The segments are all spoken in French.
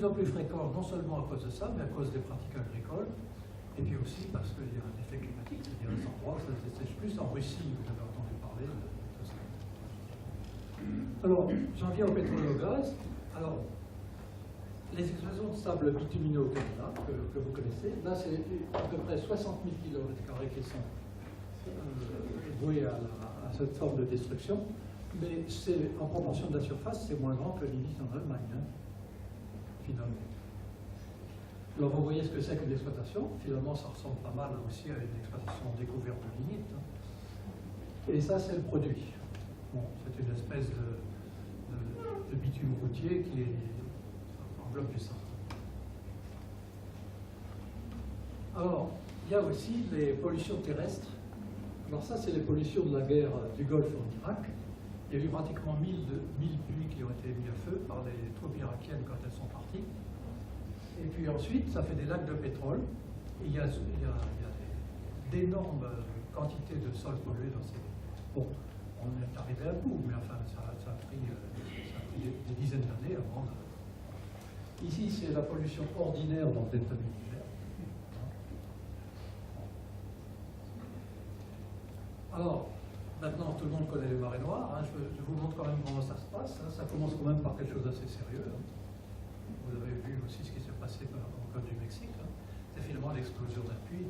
plus en plus fréquent, non seulement à cause de ça, mais à cause des pratiques agricoles, et puis aussi parce qu'il y a un effet climatique, c'est-à-dire les endroits où ça se dessèche plus. En Russie, vous avez entendu parler de tout ça. Alors, j'en viens au pétrole et au gaz. Alors, les explosions de sable bitumineux au Canada, que vous connaissez, là c'est à peu près 60 000 km² qui sont voués à cette forme de destruction, mais c'est en proportion de la surface, c'est moins grand que l'INIS en Allemagne, hein, finalement. Alors vous voyez ce que c'est que l'exploitation, finalement ça ressemble pas mal aussi à une exploitation découverte de lignite. Hein. Et ça c'est le produit. Bon, c'est une espèce de bitume routier qui enveloppe du sang. Alors, il y a aussi les pollutions terrestres. Alors ça c'est les pollutions de la guerre du Golfe en Irak. Il y a eu pratiquement 1000 puits qui ont été mis à feu par les troupes irakiennes quand elles sont parties. Et puis ensuite, ça fait des lacs de pétrole. Et il y a d'énormes quantités de sols pollués dans ces... Bon, on est arrivé à bout, mais enfin, ça a pris des dizaines d'années avant. Ici, c'est la pollution ordinaire dans le delta du Niger. Alors, maintenant, tout le monde connaît les marées noires. Hein. Je vous montre quand même comment ça se passe. Hein. Ça commence quand même par quelque chose d'assez sérieux. Hein. Vous avez vu aussi ce qui s'est passé au Golfe du Mexique. Hein. C'est finalement l'explosion d'un puits.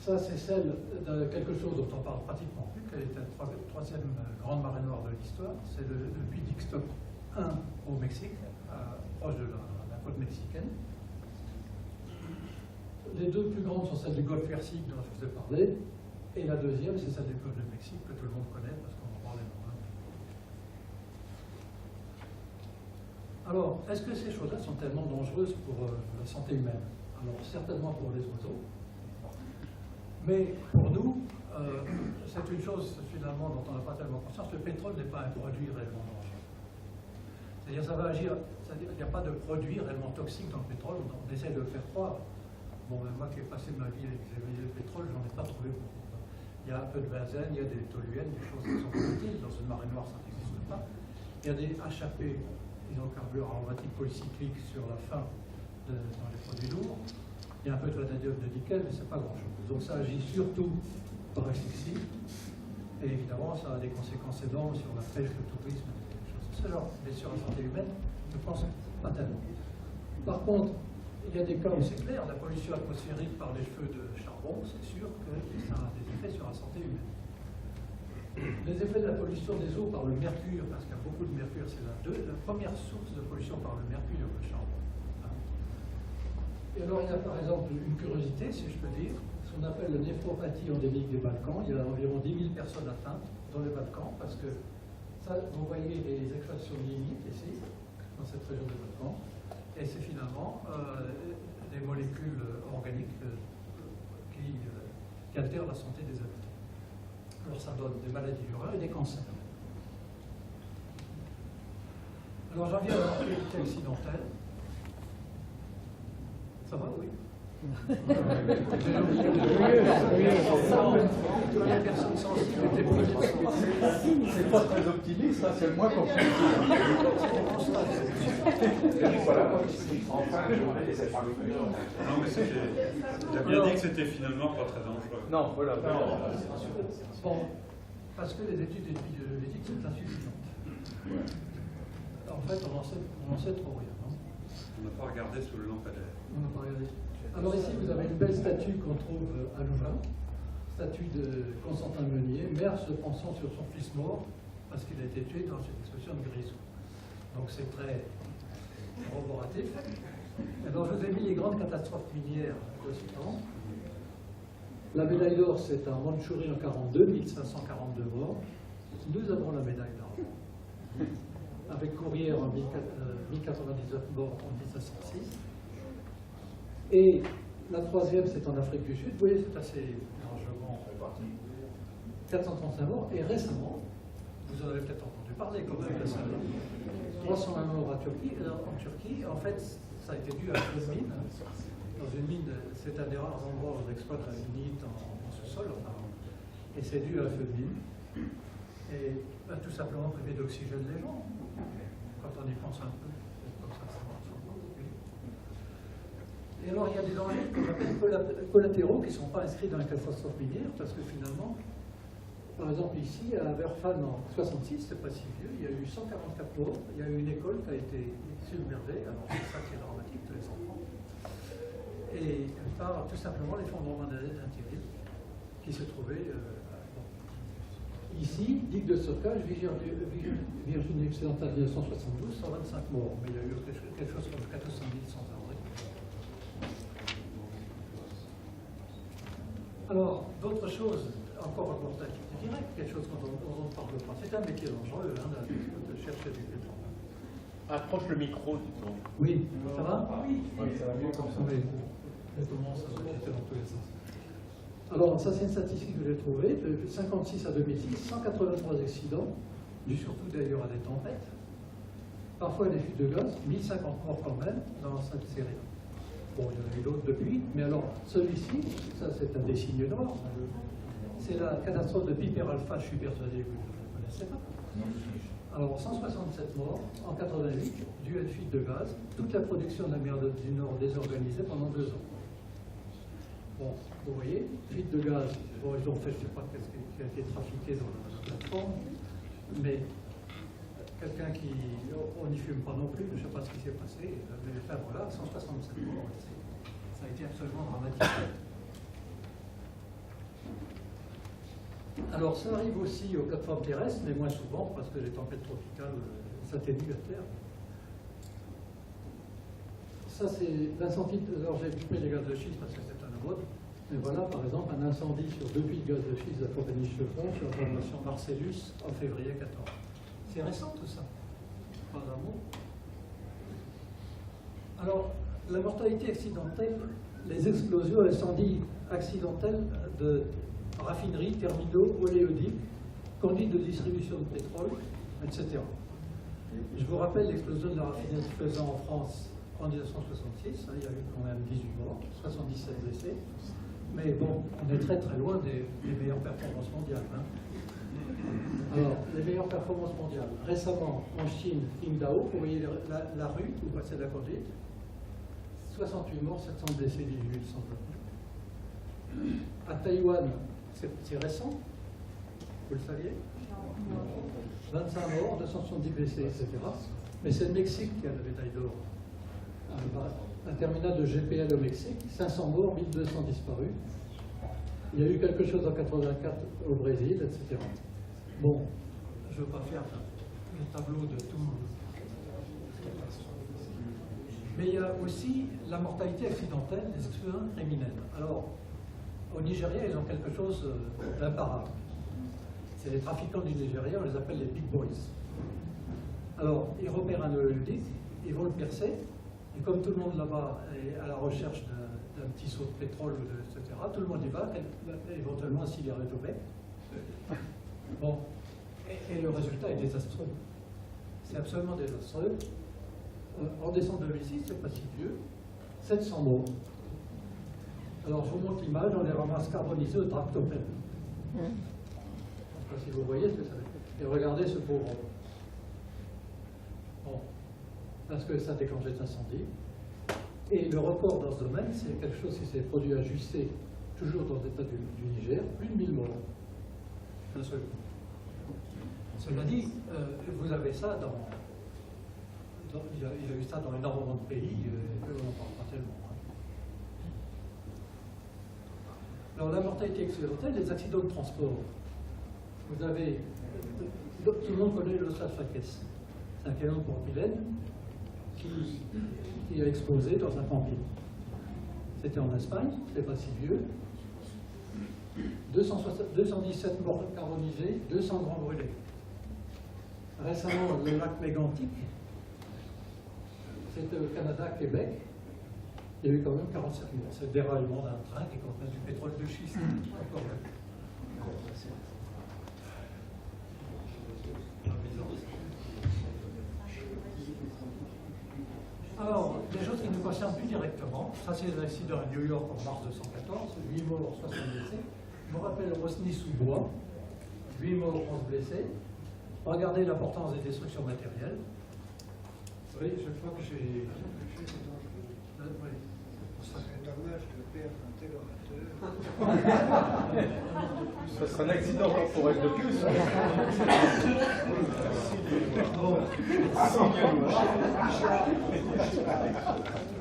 Ça, c'est celle de quelque chose dont on parle pratiquement plus, quelle est la troisième grande marée noire de l'histoire. C'est le puits d'Ixtoc 1 au Mexique, proche de la côte mexicaine. Les deux plus grandes sont celles du Golfe Persique dont je vous ai parlé, et la deuxième, c'est celle du Golfe du Mexique que tout le monde connaît parce qu'on en parle énormément. Alors, est-ce que ces choses-là sont tellement dangereuses pour la santé humaine? Alors, certainement pour les oiseaux, mais pour nous, c'est une chose finalement dont on n'a pas tellement conscience. Le pétrole n'est pas un produit réellement dangereux. C'est-à-dire, ça va agir, c'est-à-dire qu'il n'y a pas de produit réellement toxique dans le pétrole, on essaie de le faire croire. Bon, ben moi qui ai passé ma vie avec le pétrole, j'en ai pas trouvé beaucoup. Il y a un peu de benzène, il y a des toluènes, des choses qui sont utiles. Dans une marée noire, ça n'existe pas. Il y a des HAP, hydrocarbures aromatiques polycycliques, sur la fin dans les produits lourds. Il y a un peu de vanadium de nickel, mais ce n'est pas grand-chose. Donc ça agit surtout par asphyxie. Et évidemment, ça a des conséquences énormes sur la pêche, le tourisme, des choses de ce genre. Mais sur la santé humaine, je pense pas tellement. Par contre, il y a des cas où c'est clair, la pollution atmosphérique par les feux de charbon, c'est sûr que ça a des effets sur la santé humaine. Les effets de la pollution des eaux par le mercure, parce qu'il y a beaucoup de mercure, c'est la première source de pollution par le mercure, le charbon. Et alors il y a par exemple une curiosité, si je peux dire, ce qu'on appelle la néphropathie endémique des Balkans. Il y a environ 10 000 personnes atteintes dans les Balkans, parce que ça, vous voyez les extractions lignite ici, dans cette région des Balkans. Et c'est finalement des molécules organiques qui altèrent la santé des habitants. Alors ça donne des maladies du rein et des cancers. Alors j'en viens à la mortalité accidentelle. Ça va, oui. Les personnes sensibles étaient prises. C'est pas très optimiste, ça, c'est le moins qu'on puisse Non, mais il a bien dit que c'était finalement pas très dangereux. Non, voilà. Bon, parce que les études épidémiologiques, c'est insuffisant. En fait, on en sait trop rien. Non? On n'a pas regardé sous le lampadaire. On n'a pas regardé. Alors ici, vous avez une belle statue qu'on trouve à Louvain, statue de Constantin Meunier, mère se pensant sur son fils mort parce qu'il a été tué dans une explosion de grisou. Donc c'est très corroboratif. Alors je vous ai mis les grandes catastrophes minières de ce temps. La médaille d'or, c'est en Mandchourie en 42, 1542 morts. Nous avons la médaille d'or. Avec Courrières en 1099 morts en 1906. Et la troisième, c'est en Afrique du Sud. Vous voyez, c'est assez largement réparti. 435 morts. Et récemment, vous en avez peut-être entendu parler quand même récemment, 301 morts en Turquie. En fait, ça a été dû à une mine. Dans une mine, c'est un des rares endroits où on exploite la lignite en sous-sol. Enfin, et c'est dû à un feu de mine. Et tout simplement priver d'oxygène les gens. Quand j'avance un peu, comme ça marche. Et alors, il y a des dangers qu'on appelle collatéraux qui ne sont pas inscrits dans la catastrophe minière, parce que finalement, par exemple, ici, à Werfen en 66, c'est pas si vieux, il y a eu 144 morts, il y a eu une école qui a été submergée, alors c'est ça qui est dramatique, tous les enfants, et par tout simplement l'effondrement d'un terril qui se trouvait ici, digue de stockage, Virginie occidentale 1972, 125 morts, mais il y a eu quelque chose comme 400 000 sans arrêt. Alors, d'autres choses, encore un mortalité direct, quelque chose dont on ne parle pas. C'est un métier dangereux, de chercher du pétrole. Approche le micro, dis-donc. Oui, ça va? Oui, ça va mieux comme ça. Oui, comment ça va être dans tous les sens. Alors, ça, c'est une statistique que j'ai trouvée. De 1956 à 2006, 183 accidents, dus surtout d'ailleurs à des tempêtes. Parfois des fuites de gaz, 1050 morts quand même dans cette série. Bon, il y en a eu d'autres depuis, mais alors, celui-ci, ça c'est un des signes noirs. C'est la catastrophe de Piper Alpha, je suis persuadé que vous ne connaissez pas. Alors, 167 morts en 88, dû à une fuite de gaz, toute la production de la mer du Nord désorganisée pendant 2 ans. Bon, vous voyez, fuite de gaz, bon, ils ont fait, je ne sais pas ce qui a été trafiqué dans la plateforme, mais quelqu'un qui, on n'y fume pas non plus, je ne sais pas ce qui s'est passé, mais enfin voilà, 167 morts, ça a été absolument dramatique. Alors, ça arrive aussi aux plateformes terrestres, mais moins souvent, parce que les tempêtes tropicales s'atténuent à terre. Ça, c'est l'incendie. Alors, j'ai pris les gaz de schiste parce que c'est à la mode. Mais voilà, par exemple, un incendie sur 2 puits de gaz de schiste de la compagnie Chevron sur la formation Marcellus en février 14. C'est récent tout ça. Pas un mot. Alors, la mortalité accidentelle, les explosions, incendies accidentels de raffineries, terminaux, oléoducs, conduites de distribution de pétrole, etc. Je vous rappelle l'explosion de la raffinerie de Faisan en France en 1966, il y a eu quand même 18 morts, 77 blessés, mais bon, on est très très loin des meilleures performances mondiales. Alors, les meilleures performances mondiales. Récemment, en Chine, Qingdao, vous voyez la rue où passait la conduite, 68 morts, 700 blessés, 18 sans doute. À Taïwan, c'est récent, vous le saviez? 25 morts, 270 blessés, etc. Mais c'est le Mexique qui a la médaille d'or. Un terminal de GPL au Mexique, 500 morts, 1200 disparus. Il y a eu quelque chose en 84 au Brésil, etc. Bon, je ne veux pas faire le tableau de tout. Mais il y a aussi la mortalité accidentelle des explosions criminelles. Alors, au Nigeria, ils ont quelque chose d'imparable. C'est les trafiquants du Nigeria, on les appelle les big boys. Alors, ils repèrent un oléoduc, ils vont le percer, et comme tout le monde là-bas est à la recherche d'un petit saut de pétrole, etc., tout le monde y va, éventuellement s'il est retombé. Bon, et le résultat est désastreux. C'est absolument désastreux. En décembre 2006, c'est pas si vieux, 700 morts. Alors, je vous montre l'image, on les ramasse carbonisés au tractopelle. Je ne sais pas si vous voyez ce que ça fait. Et regardez ce pauvre homme. Bon, parce que ça déclenche des incendies. Et le record dans ce domaine, c'est quelque chose qui s'est produit à Jussé, toujours dans l'état du Niger, plus de 1000 morts. Un seul coup. Cela dit, vous avez ça il y a eu ça dans énormément de pays, on n'en parle pas tellement. Alors, la mortalité accidentelle, les accidents de transport. Vous avez, tout le monde connaît l'Ostalfakes. C'est un camion de propylène qui a explosé dans un camping. C'était en Espagne, c'est pas si vieux. 217 morts carbonisés, 200 grands brûlés. Récemment, le lac Mégantic, c'était au Canada, Québec. Il y a eu quand même 47 morts. C'est le déraillement d'un train qui contient du pétrole de schiste. Alors, des choses qui ne nous concernent plus directement, ça c'est les accidents à New York en mars 214, 8 morts, 60 blessés. Je me rappelle Rosny-sous-Bois, 8 morts, 11 blessés. Regardez l'importance des destructions matérielles. Oui, je crois que j'ai... Oui. C'est dommage de perdre un tel orateur. Ce serait un accident corporel de plus.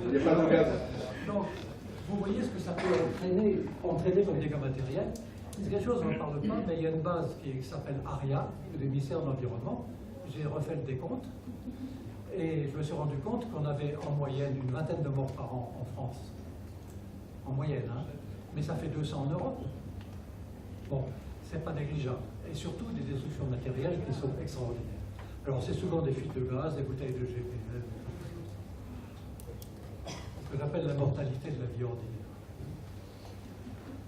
Il n'y a pas d'occasion. Donc, vous voyez ce que ça peut entraîner comme dégâts matériels. C'est quelque chose, on n'en parle pas, mais il y a une base qui s'appelle ARIA, le ministère de l'Environnement. J'ai refait le décompte et je me suis rendu compte qu'on avait en moyenne une vingtaine de morts par an en France. En moyenne, hein. Mais ça fait 200 en Europe. Bon, c'est pas négligeable. Et surtout des destructions matérielles qui sont extraordinaires. Alors, c'est souvent des fuites de gaz, des bouteilles de GPL, ce que j'appelle la mortalité de la vie ordinaire.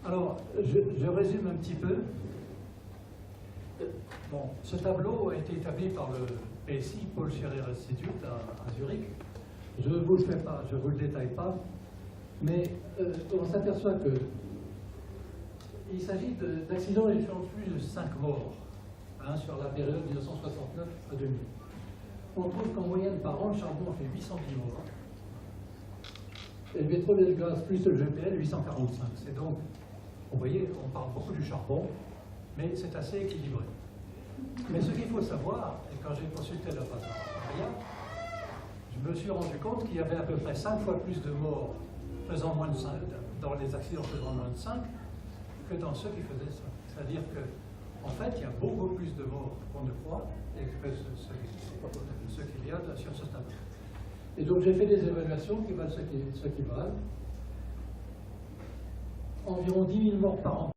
Alors, je résume un petit peu. Bon, ce tableau a été établi par le PSI, Paul Scherrer Institute, à Zurich. Je ne vous le fais pas, je ne vous le détaille pas, mais on s'aperçoit que il s'agit d'accidents qui ont plus de 5 morts sur la période 1969 à 2000. On trouve qu'en moyenne par an, le charbon fait 810 morts. Et le pétrole et le gaz plus le GPL, 845. C'est donc, vous voyez, on parle beaucoup du charbon, mais c'est assez équilibré. Mais ce qu'il faut savoir, et quand j'ai consulté la base ARIA, je me suis rendu compte qu'il y avait à peu près 5 fois plus de morts faisant moins de 5, dans les accidents faisant moins de 5 que dans ceux qui faisaient ça. C'est-à-dire que, en fait, il y a beaucoup plus de morts qu'on ne croit et que ce qu'il y a sur ce tableau. Et donc j'ai fait des évaluations qui valent ce qui valent. Environ 10 000 morts par an